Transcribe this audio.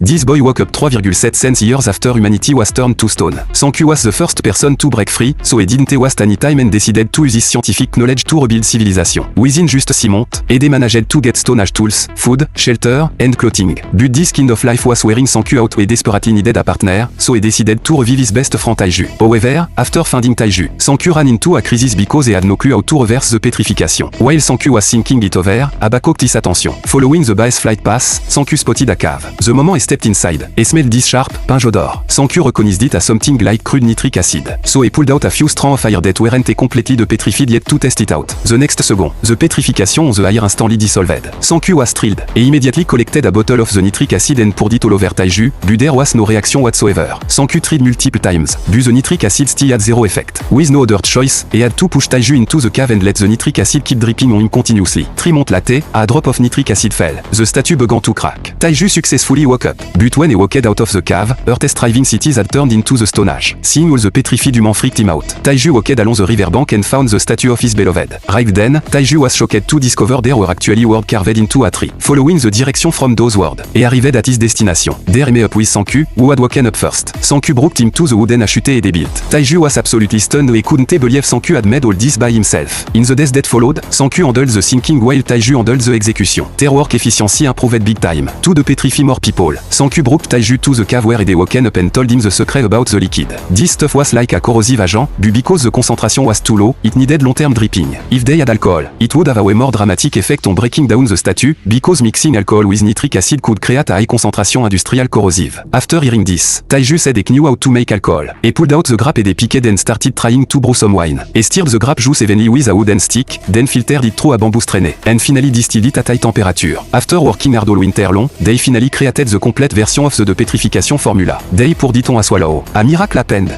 This boy woke up 3,7 years after humanity was turned to stone. Sanku was the first person to break free, so he didn't waste any time and decided to use his scientific knowledge to rebuild civilization. Within just 6 months, and they managed to get stone age tools, food, shelter, and clothing. But this kind of life was wearing Sanku out and desperately needed a partner, so he decided to revive his best friend Taiju. However, after finding Taiju, Sanku ran into a crisis because he had no clue how to reverse the petrification. While Sanku was thinking it over, Abako caught his attention. Following the base flight path, Sanku spotted a cave. The moment he stepped inside, he smelled this sharp, pinge odor. Sanku recognized it as something like crude nitric acid. So he pulled out a few strands of fire that weren't completely petrified yet to test it out. The next second, the petrification on the air instantly dissolved. Sanku was thrilled. He immediately collected a bottle of the nitric acid and poured it all over Taiju, but there was no reaction whatsoever. Sanku tried multiple times, but the nitric acid still had zero effect. With no other choice, he had to push Taiju into the cave and let the nitric acid keep dripping on him continuously. 3 months later, a drop of nitric acid fell. The statue began to crack. Taiju successfully woke up, but when he walked out of the cave, Earth's thriving cities had turned into the stone age. Seeing all the petrified humans freaked him out. Taiju walked along the riverbank and found the statue of his beloved. Right then, Taiju was shocked to discover there were actually words carved into a tree. Following the direction from those words, he arrived at his destination. There he met up with Sanku, who had woken up first. Sanku brought him to the wooden achute and built. Taiju was absolutely stunned and couldn't believe Sanku had made all this by himself. In the days that followed, Sanku handled the thinking while Taiju handled the execution. Their work efficiency improved big time. To petrify more people, Sanku brought Taiju to the cave where he woken up and told him the secret about the liquid. This stuff was like a corrosive agent, but because the concentration was too low, it needed long-term dripping. If they had alcohol, it would have a way more dramatic effect on breaking down the statue, because mixing alcohol with nitric acid could create a high concentration industrial corrosive. After hearing this, Taiju said he knew how to make alcohol. He pulled out the grape and he picked and started trying to brew some wine. He stirred the grape juice evenly with a wooden stick, then filtered it through a bamboo strainer, and finally distilled it at high temperature. After working hard all winter long, they finally created the complete version of the petrification formula. They poured it on a swallow. A miracle happened.